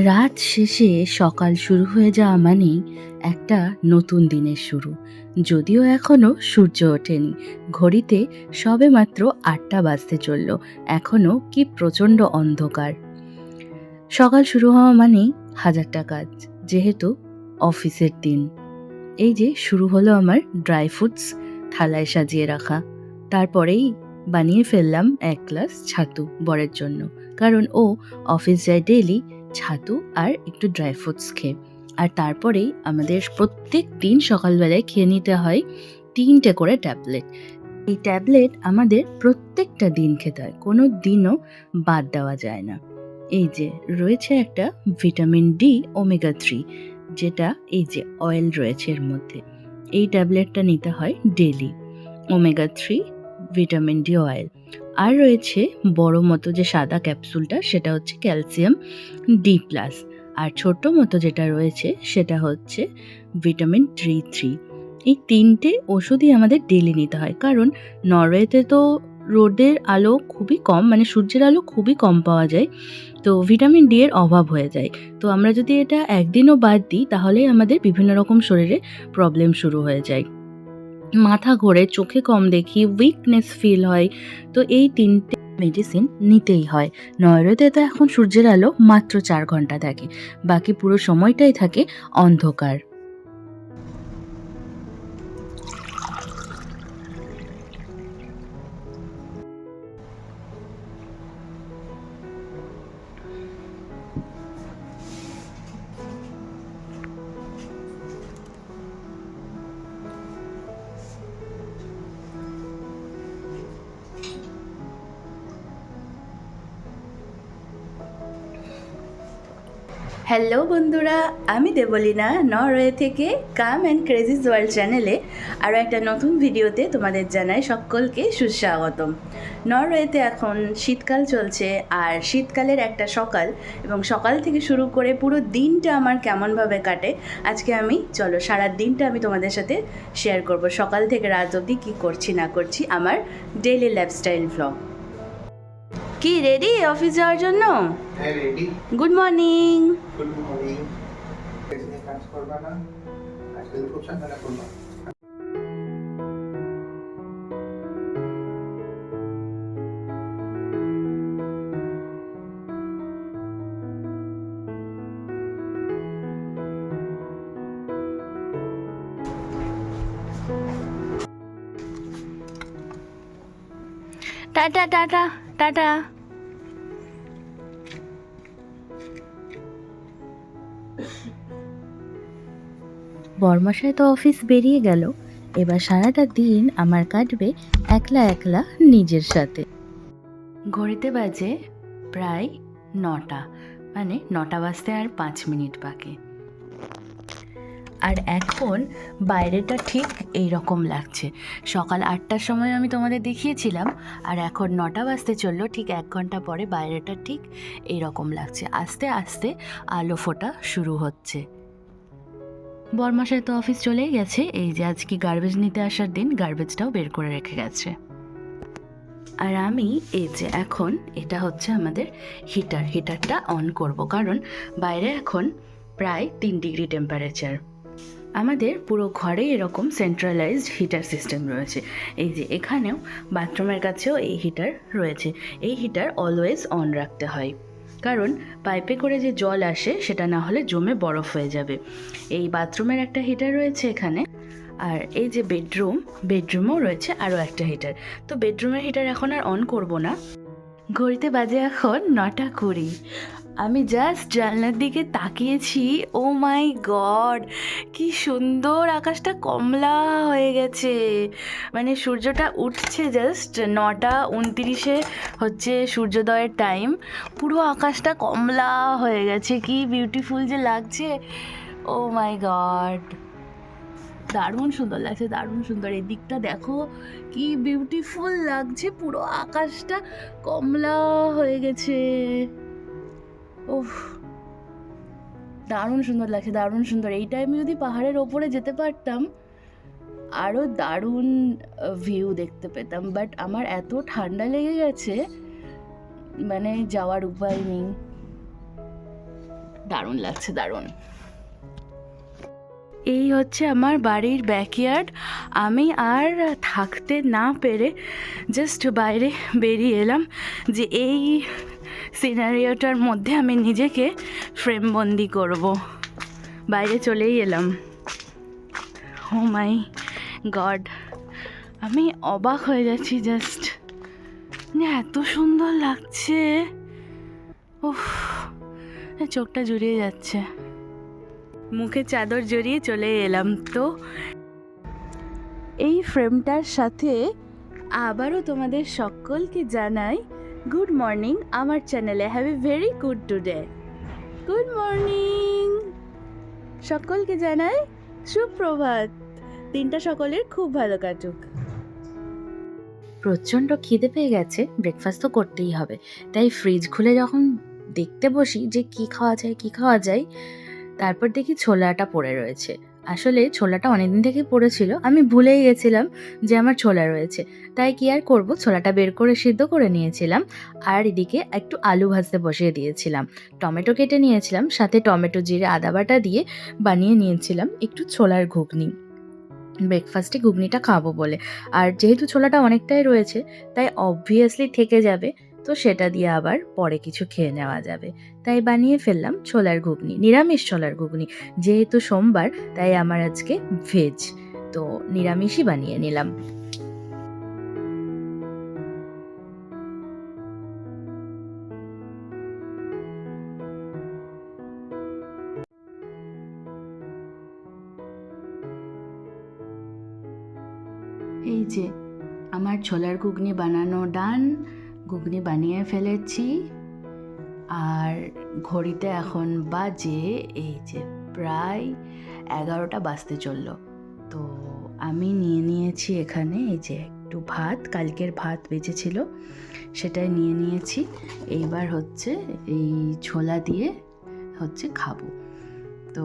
রাত শেষে সকাল শুরু হয়ে যাওয়া মানেই একটা নতুন দিনের শুরু। যদিও এখনো সূর্য ওঠেনি, ঘড়িতে সবেমাত্র ৮টা বাজতে চলল। এখনো কি প্রচণ্ড অন্ধকার। সকাল শুরু হওয়া মানেই হাজারটা কাজ, যেহেতু অফিসের দিন। এই যে শুরু হলো আমার ড্রাই ফ্রুটস থালায় সাজিয়ে রাখা। তারপরেই বানিয়ে ফেললাম ১ গ্লাস ছাতু বরের জন্য, কারণ ও অফিস যায় ডেইলি ছাতু আর একটু ড্রাই ফ্রুটস খেয়ে। আর তারপরেই আমাদের প্রত্যেক দিন সকালবেলায় খেয়ে নিতে হয় ৩টে করে ট্যাবলেট। এই ট্যাবলেট আমাদের প্রত্যেকটা দিন খেতে হয়, কোনো দিনও বাদ দেওয়া যায় না। এই যে রয়েছে একটা ভিটামিন ডি ওমেগা 3, যেটা এই যে অয়েল রয়েছে এর মধ্যে। এই ট্যাবলেটটা নিতে হয় daily, omega 3 vitamin D oil. আর রয়েছে বড় মতো যে সাদা ক্যাপসুলটা, সেটা হচ্ছে ক্যালসিয়াম ডি প্লাস। আর ছোট মতো যেটা রয়েছে সেটা হচ্ছে ভিটামিন ডি3। এই ৩টে ওষুধই আমাদের ডেইলি নিতে হয়, কারণ নরওয়েতে তো রোদের আলো খুবই কম, মানে সূর্যের আলো খুবই কম পাওয়া যায়, তো ভিটামিন ডি এর অভাব হয়ে যায়। তো আমরা যদি এটা একদিনও বাদ দিই তাহলে আমাদের বিভিন্ন রকম শরীরে প্রবলেম শুরু হয়ে যায়। মাথা ঘোরে, চোখে কম দেখি, উইকনেস ফিল হয়। তো এই ৩টে মেডিসিন নিতেই হয়। নরওয়েতে তো এখন সূর্যের আলো মাত্র ৪ ঘন্টা থাকে, বাকি পুরো সময়টাই থাকে অন্ধকার। হ্যালো বন্ধুরা, আমি দেবলীনা নরওয়ে থেকে কাম অ্যান্ড ক্রেজিস ওয়ার্ল্ড চ্যানেলে আরও একটা নতুন ভিডিওতে তোমাদের জানাই সকলকে সুস্বাগতম। নরওয়েতে এখন শীতকাল চলছে, আর শীতকালের একটা সকাল এবং সকাল থেকে শুরু করে পুরো দিনটা আমার কেমনভাবে কাটে আজকে চলো সারা দিনটা আমি তোমাদের সাথে শেয়ার করব। সকাল থেকে রাত অবধি কী করছি না করছি, আমার ডেইলি লাইফস্টাইল ভ্লগ। কি রেডি অফিস যাওয়ার জন্য? হ্যাঁ ready. Good morning. Good morning. এখানে কাজ করবা না, আজকে খুব সকালে করবা। Tata tata tata. বরমশাই তো অফিস বেরিয়ে গেল, এবার সারাটা দিন আমার কাটবে একলা একলা নিজের সাথে। ঘড়িতে বাজে প্রায় ৯টা, মানে ৯টা বাজতে আর ৫ মিনিট বাকি। আর এখন বাইরেটা ঠিক এই রকম লাগছে। সকাল ৮টার সময় আমি তোমাদের দেখিয়েছিলাম, আর এখন ৯টা বাজতে চললো, ঠিক ১ ঘন্টা পরে বাইরেটা ঠিক এই রকম লাগছে। আস্তে আস্তে আলো ফোটা শুরু হচ্ছে। বরমশাই তো অফিস চলেই গেছে, এই যে আজকে গার্বেজ নিতে আসার দিন, গার্বেজটাও বের করে রেখে গেছে। আর আমি এই যে এখন এটা হচ্ছে আমাদের হিটারটা অন করব, কারণ বাইরে এখন প্রায় ৩ ডিগ্রি টেম্পারেচার। আমাদের পুরো ঘরে এরকম সেন্ট্রালাইজড হিটার সিস্টেম রয়েছে। এই যে এখানেও বাথরুমের কাছেও এই হিটার রয়েছে। এই হিটার অলওয়েজ অন রাখতে হয়, কারণ পাইপে করে যে জল আসে সেটা না হলে জমে বরফ হয়ে যাবে। এই বাথরুমের একটা হিটার রয়েছে এখানে, আর এই যে বেডরুমেও রয়েছে আরও একটা হিটার। তো বেডরুমের হিটার এখন আর অন করব না। ঘড়িতে বাজে এখন ৯টা ২০। আমি জাস্ট জানলার দিকে তাকিয়েছি, ও মাই গড, কি সুন্দর আকাশটা কমলা হয়ে গেছে। মানে সূর্যটা উঠছে, জাস্ট ৯টা ২৯-এ হচ্ছে সূর্যোদয়ের টাইম। পুরো আকাশটা কমলা হয়ে গেছে, কি বিউটিফুল যে লাগছে, ও মাই গড, দারুণ সুন্দর লাগছে, দারুণ সুন্দর। এই দিকটা দেখো কি বিউটিফুল লাগছে, পুরো আকাশটা কমলা হয়ে গেছে। ওহ, দারুণ সুন্দর লাগছে, দারুণ সুন্দর। এই টাইমে যদি পাহাড়ের ওপরে যেতে পারতাম আরও দারুণ ভিউ দেখতে পেতাম, বাট আমার এত ঠান্ডা লেগে গেছে, মানে যাওয়ার উপায় নেই। দারুণ লাগছে, দারুণ। এই হচ্ছে আমার বাড়ির ব্যাকইয়ার্ড। আমি আর থাকতে না পেরে জাস্ট বাইরে বেরিয়ে এলাম যে এই সিনারিওটার মধ্যে আমি নিজেকে ফ্রেমবন্দি করব। বাইরে চলেই এলাম। ও মাই গড, আমি অবাক হয়ে যাচ্ছি জাস্ট, এত সুন্দর লাগছে। উফ, চোখটা জুড়িয়ে যাচ্ছে। মুখে চাদর জড়িয়ে চলে এলাম। তো এই ফ্রেমটার সাথে আবারও তোমাদের সকলকে জানাই গুড মর্নিং আমার চ্যানেলে। Have a very good today. Good morning সকলকে জানাই সুপ্রভাত। দিনটা সকলের খুব ভালো কাটুক। প্রচণ্ড খিদে পেয়ে গেছে, ব্রেকফাস্ট তো করতেই হবে। তাই ফ্রিজ খুলে যখন দেখতে বসি যে কি খাওয়া যায়, তারপর দেখি ছোলাটা পড়ে রয়েছে। আসলে ছোলাটা অনেকদিন থেকে পড়েছিল, আমি ভুলেই গেছিলাম যে আমার ছোলা রয়েছে। তাই কি আর করব, ছোলাটা বের করে সিদ্ধ করে নিয়েছিলাম। আর এদিকে একটু আলু ভাজতে বসিয়ে দিয়েছিলাম, টমেটো কেটে নিয়েছিলাম, সাথে টমেটো জিরে আদা বাটা দিয়ে বানিয়ে নিয়েছিলাম একটু ছোলার ঘুগনি। ব্রেকফাস্টে ঘুগনিটা খাবো বলে। আর যেহেতু ছোলাটা অনেকটাই রয়েছে তাই অবভিয়াসলি থেকে যাবে, তো সেটা দিয়ে আবার পরে কিছু খেয়ে নেওয়া যাবে। তাই বানিয়ে ফেললাম ছোলার ঘুগনি, নিরামিষ ছোলার ঘুগনি। যেহেতু সোমবার তাই আমার আজকে ভেজ, তো নিরামিষই বানিয়ে নিলাম। এই যে আমার ছোলার ঘুগনি বানানো ডান, ঘুগনি বানিয়ে ফেলেছি। আর ঘড়িতে এখন বাজে এই যে প্রায় 11টা বাজতে চললো। তো আমি নিয়ে নিয়েছি এখানে এই যে একটু ভাত, কালকের ভাত বেঁচেছিল সেটাই নিয়ে নিয়েছি। এইবার হচ্ছে এই ছোলা দিয়ে হচ্ছে খাবো। তো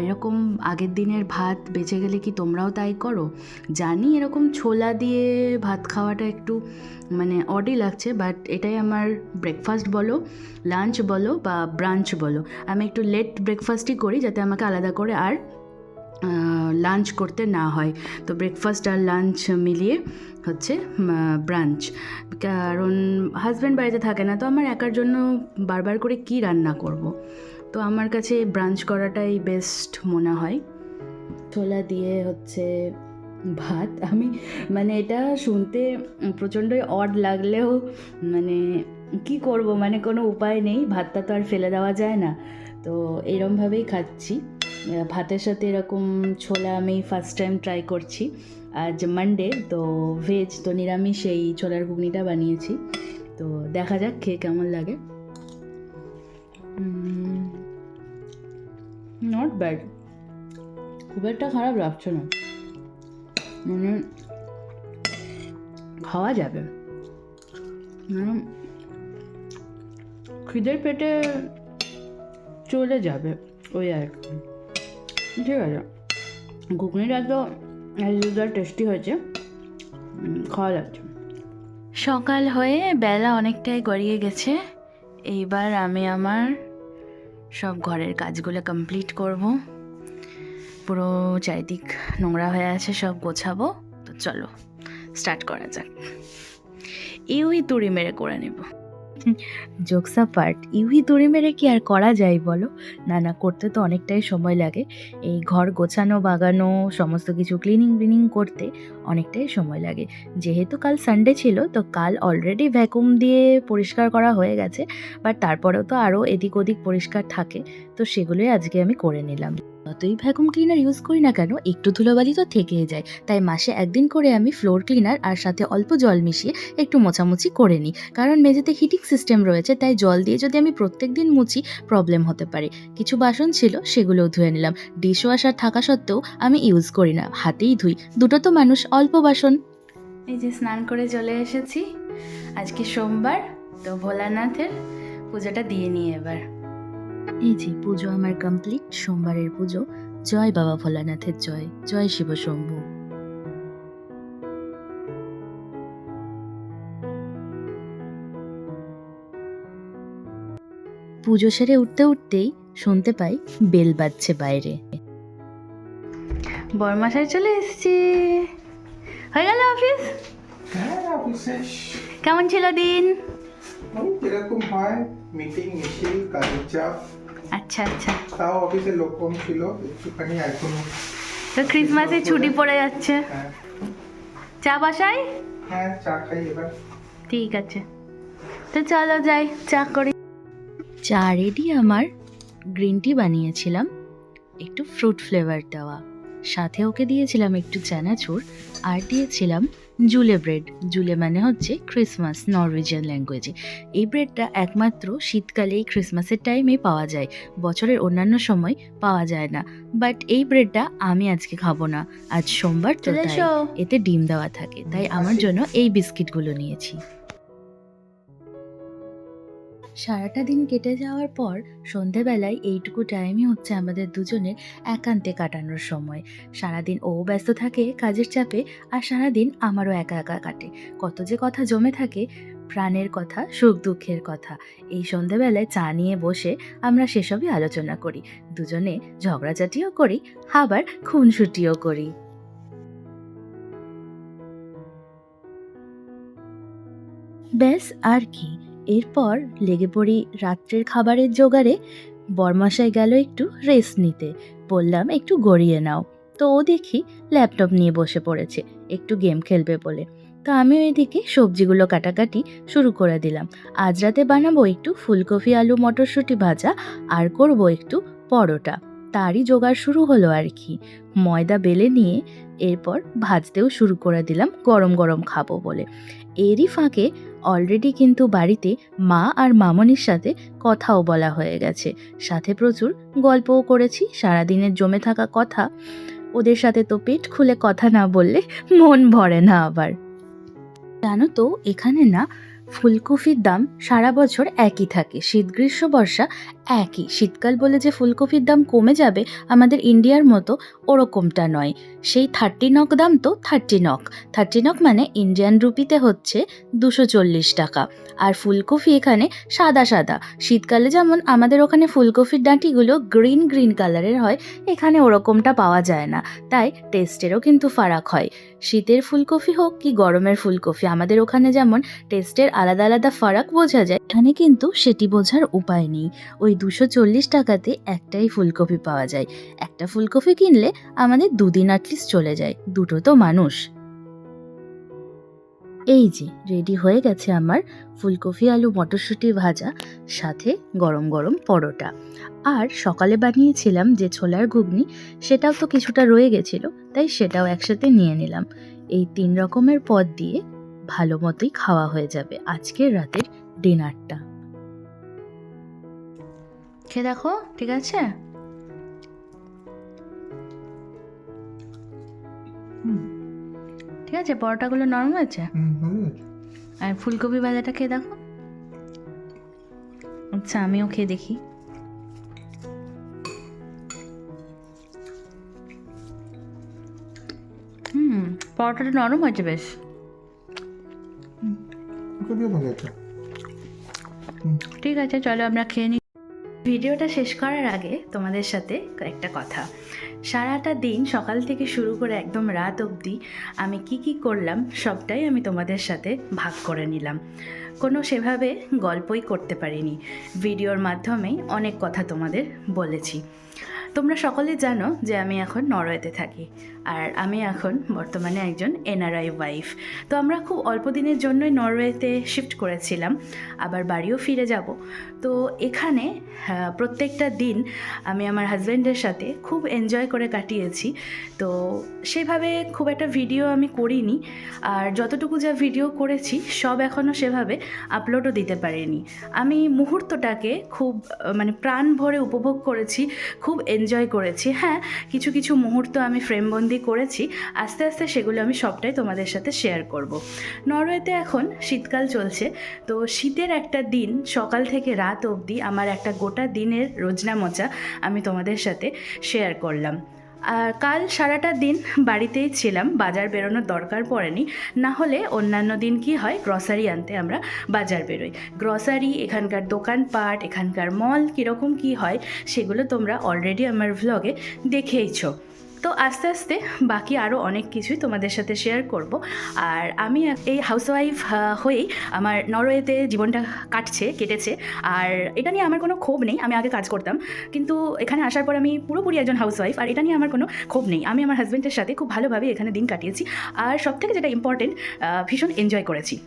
এরকম আগের দিনের ভাত বেঁচে গেলে কি তোমরাও তাই করো? জানি এরকম ছোলা দিয়ে ভাত খাওয়াটা একটু মানে অডই লাগছে, বাট এটাই আমার ব্রেকফাস্ট বলো, লাঞ্চ বলো বা ব্রাঞ্চ বলো। আমি একটু লেট ব্রেকফাস্টই করি যাতে আমাকে আলাদা করে আর লাঞ্চ করতে না হয়। তো ব্রেকফাস্ট আর লাঞ্চ মিলিয়ে হচ্ছে ব্রাঞ্চ। কারণ হাজব্যান্ড বাড়িতে থাকে না, তো আমার একার জন্য বারবার করে কি রান্না করব। তো আমার কাছে ব্রাঞ্চ করাটাই বেস্ট মনে হয়। ছোলা দিয়ে হচ্ছে ভাত, আমি মানে এটা শুনতে প্রচণ্ডই অড লাগলেও মানে কি করব, মানে কোনো উপায় নেই, ভাতটা তো আর ফেলে দেওয়া যায় না। তো এরমভাবেই খাচ্ছি ভাতের সাথে এরকম ছোলা। আমি ফার্স্ট টাইম ট্রাই করছি, আজ মানডে তো ভেজ, তো নিরামিষ এই ছোলার ঘুগনিটা বানিয়েছি। তো দেখা যাক খেয়ে কেমন লাগে। নট ব্যাড, খুব একটা খারাপ লাগছে না, মানে খাওয়া যাবে। খিদের পেটে চলে যাবে ওই আর কি। ঠিক আছে, ঘুগনিটা তো অ্যাজ ইউজুয়াল টেস্টি হয়েছে, খাওয়া যাচ্ছে। সকাল হয়ে বেলা অনেকটাই গড়িয়ে গেছে। এইবার আমি আমার সব ঘরের কাজগুলো কমপ্লিট করব। পুরো চারিদিক নোংরা হয়ে আছে, সব গোছাবো। তো চলো স্টার্ট করা যাক। ইউই তুড়ি মেরে করে নেব। জোকসা পার্ট, ইউই তুড়ি মেরে কি আর করা যায় বলো? না করতে তো অনেকটাই সময় লাগে। এই ঘর গোছানো বাগানো সমস্ত কিছু ক্লিনিং করতে অনেকটাই সময় লাগে। যেহেতু কাল সানডে ছিল তো কাল অলরেডি ভ্যাকুম দিয়ে পরিষ্কার করা হয়ে গেছে, বাট তারপরেও তো আরও এদিক ওদিক পরিষ্কার থাকে, তো সেগুলোই আজকে আমি করে নিলাম। যতই ভ্যাকুম ক্লিনার ইউজ করি না কেন একটু ধুলোবালি তো থেকেই যায়, তাই মাসে একদিন করে আমি ফ্লোর ক্লিনার আর সাথে অল্প জল মিশিয়ে একটু মোছামুছি করে নিই। কারণ মেঝেতে হিটিং সিস্টেম রয়েছে, তাই জল দিয়ে যদি আমি প্রত্যেক দিন মুছি প্রবলেম হতে পারে। কিছু বাসন ছিল সেগুলোও ধুয়ে নিলাম। ডিশ ওয়াশার থাকা সত্ত্বেও আমি ইউজ করি না, হাতেই ধুই, দুটো তো মানুষ, অল্প বাসন। এই যে স্নান করে চলে এসেছি, আজকে সোমবার, তো ভোলানাথের পুজোটা দিয়ে নিই এবার। এই যে পুজো আমার কমপ্লিট, সোমবারের পুজো। জয় বাবা ভোলানাথের জয়, জয় শিব শম্ভু। পুজো সেরে উঠতেই শুনতে পাই বেল বাজছে বাইরে। বরমাসায় চলে এসেছি। হয়ে গেল অফিস? হ্যাঁ, অফিসে কেমন ছিল দিন? ওই যেরকম হয়, মিটিং মিছিল কাজের চাপ। আচ্ছা আচ্ছা। তাও অফিসে লোক কম ছিল একটুখানি এখন। তো ক্রিসমাসে ছুটি পড়ে যাচ্ছে, হ্যাঁ চা বসাই? হ্যাঁ, চা খাই এবার। ঠিক আছে, তো চলো যাই চা করি। চা রেডি আমার। গ্রিন টি বানিয়েছিলাম, একটু ফ্রুট ফ্লেভার দেওয়া, সাথে ওকে দিয়েছিলাম একটু চানাচুর, আর দিয়েছিলাম জুলে ব্রেড। জুলে মানে হচ্ছে ক্রিসমাস নরওয়েজিয়ান ল্যাঙ্গুয়েজে। এই ব্রেডটা একমাত্র শীতকালে এই ক্রিসমাসের টাইমে পাওয়া যায়, বছরের অন্যান্য সময় পাওয়া যায় না। বাট এই ব্রেডটা আমি আজকে খাবো না, আজ সোমবার তো, তাই এতে ডিম দেওয়া থাকে, তাই আমার জন্য এই বিস্কিটগুলো নিয়েছি। সারাটা দিন কেটে যাওয়ার পর সন্ধেবেলায় এইটুকু টাইমই হচ্ছে আমাদের দুজনের একান্তে কাটানোর সময়। সারাদিন ও ব্যস্ত থাকে কাজের চাপে, আর সারাদিন আমারও একা একা কাটে। কত যে কথা জমে থাকে, প্রাণের কথা, সুখ দুঃখের কথা। এই সন্ধেবেলায় চা নিয়ে বসে আমরা সেসবই আলোচনা করি, দুজনে ঝগড়াঝাটিও করি, আবার খুনসুটিও করি। ব্যাস আর কি, এরপর লেগে পড়ি রাত্রের খাবারের জোগাড়ে। বরমশাই গেল একটু রেস্ট নিতে, বললাম একটু গড়িয়ে নাও। তো ও দেখি ল্যাপটপ নিয়ে বসে পড়েছে একটু গেম খেলবে বলে। তো আমি ওইদিকে সবজিগুলো কাটাকাটি শুরু করে দিলাম। আজ রাতে বানাবো একটু ফুলকপি আলু মটরশুঁটি ভাজা, আর করব একটু পরোটা। তারই জোগাড় শুরু হলো আর কি। ময়দা বেলে নিয়ে এরপর ভাজতেও শুরু করে দিলাম, গরম গরম খাবো বলে। এরই ফাঁকে অলরেডি কিন্তু বাড়িতে মা আর মামনির সাথে কথাও বলা হয়ে গেছে, সাথে প্রচুর গল্পও করেছি সারাদিনের জমে থাকা কথা। ওদের সাথে তো পেট খুলে কথা না বললে মন ভরে না আবার। জানো তো, এখানে না ফুলকপির দাম সারা বছর একই থাকে, শীত গ্রীষ্ম বর্ষা একই। শীতকাল বলে যে ফুলকপির দাম কমে যাবে আমাদের ইন্ডিয়ার মতো, ওরকমটা নয়। সেই 30 নক দাম তো 30 নক মানে ইন্ডিয়ান রুপিতে হচ্ছে 240 টাকা। আর ফুলকপি এখানে সাদা সাদা, শীতকালে যেমন আমাদের ওখানে ফুলকপির ডাঁটিগুলো গ্রিন গ্রিন কালারের হয়, এখানে ওরকমটা পাওয়া যায় না, তাই টেস্টেরও কিন্তু ফারাক হয়। শীতের ফুলকপি হোক কি গরমের ফুলকপি, আমাদের ওখানে যেমন টেস্টের আলাদা আলাদা ফারাক বোঝা যায়, এখানে কিন্তু সেটি বোঝার উপায় নেই। ওই 240 টাকাতে একটাই ফুলকপি পাওয়া যায়। একটা ফুলকপি কিনলে আমাদের 2 দিন অ্যাটলিস্ট চলে যায়, দুটো তো মানুষ। এই যে রেডি হয়ে গেছে আমার ফুলকপি আলু মটরশুঁটি ভাজা, সাথে গরম গরম পরোটা। আর সকালে বানিয়েছিলাম যে ছোলার ঘুগনি, সেটাও তো কিছুটা রয়ে গেছিল, তাই সেটাও একসাথে নিয়ে নিলাম। এই 3 রকমের পদ দিয়ে ভালো মতোই খাওয়া হয়ে যাবে আজকের রাতের ডিনারটা। খেয়ে দেখো, ঠিক আছে? ঠিক আছে, পরোটাগুলো নরম হয়েছে। আর ফুলকপি ভাজাটা খেয়ে দেখো। আচ্ছা, আমিও খেয়ে দেখি। পরোটাটা নরম হয়েছে বেশ। ঠিক আছে, চলো আমরা খেয়ে নিই। ভিডিওটা শেষ করার আগে তোমাদের সাথে কয়েকটা কথা। সারাটা দিন সকাল থেকে শুরু করে একদম রাত অবধি আমি কি করলাম সবটাই আমি তোমাদের সাথে ভাগ করে নিলাম। কোনো সেভাবে গল্পই করতে পারিনি, ভিডিওর মাধ্যমেই অনেক কথা তোমাদের বলেছি। তোমরা সকলে জানো যে আমি এখন নরওয়েতে থাকি, আর আমি এখন বর্তমানে একজন এনআরআই ওয়াইফ। তো আমরা খুব অল্প দিনের জন্যই নরওয়েতে শিফট করেছিলাম, আবার বাড়িও ফিরে যাব। তো এখানে প্রত্যেকটা দিন আমি আমার হাজব্যান্ডের সাথে খুব এনজয় করে কাটিয়েছি। তো সেভাবে খুব একটা ভিডিও আমি করিনি, আর যতটুকু যা ভিডিও করেছি সব এখনও সেভাবে আপলোডও দিতে পারিনি। আমি মুহূর্তটাকে খুব প্রাণ ভরে উপভোগ করেছি, খুব এনজয় করেছি। হ্যাঁ, কিছু কিছু মুহূর্ত আমি ফ্রেমবন্দি করেছি, আস্তে আস্তে সেগুলো আমি সবটাই তোমাদের সাথে শেয়ার করব। নরওয়েতে এখন শীতকাল চলছে, তো শীতের একটা দিন সকাল থেকে রাত অবধি আমার একটা গোটা দিনের রোজনা মোচা আমি তোমাদের সাথে শেয়ার করলাম। আর কাল সারাটা দিন বাড়িতেই ছিলাম, বাজার বেরোনোর দরকার পড়েনি। না হলে অন্যান্য দিন কি হয়, গ্রসারি আনতে আমরা বাজার বেরোই। গ্রসারি, এখানকার দোকানপাট, এখানকার মল কীরকম কী হয় সেগুলো তোমরা অলরেডি আমার ভ্লগে দেখেইছো। তো আস্তে আস্তে বাকি আরও অনেক কিছুই তোমাদের সাথে শেয়ার করব। আর আমি এই হাউসওয়াইফ হয়েই আমার নরওয়েতে জীবনটা কেটেছে। আর এটা নিয়ে আমার কোনো ক্ষোভ নেই, আমি আগে কাজ করতাম, কিন্তু এখানে আসার পর আমি পুরোপুরি একজন হাউসওয়াইফ, আর এটা নিয়ে আমার কোনো ক্ষোভ নেই। আমি আমার হাজব্যান্ডের সাথে খুব ভালোভাবে এখানে দিন কাটিয়েছি, আর সবথেকে যেটা ইম্পর্টেন্ট, ভীষণ এনজয় করেছি।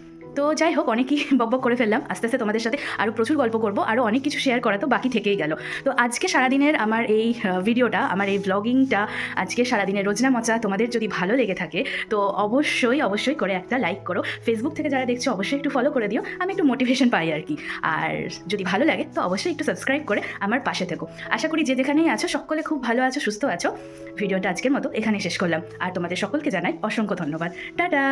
তো যাই হোক, অনেকই বকবক করে ফেললাম। আস্তে আস্তে তোমাদের সাথে আরও প্রচুর গল্প করব, আরও অনেক কিছু শেয়ার করা তো বাকি থেকেই গেল। তো আজকে সারাদিনের আমার এই ভিডিওটা, আমার এই ব্লগিংটা, আজকে সারাদিনের রোজনা মচা তোমাদের যদি ভালো লেগে থাকে তো অবশ্যই করে একটা লাইক করো। ফেসবুক থেকে যারা দেখছো অবশ্যই একটু ফলো করে দিও, আমি একটু মোটিভেশন পাই আর কি। আর যদি ভালো লাগে তো অবশ্যই একটু সাবস্ক্রাইব করে আমার পাশে থেকো। আশা করি যে যেখানেই আছো সকলে খুব ভালো আছো, সুস্থ আছো। ভিডিওটা আজকের মতো এখানেই শেষ করলাম, আর তোমাদের সকলকে জানাই অসংখ্য ধন্যবাদ। টাটা।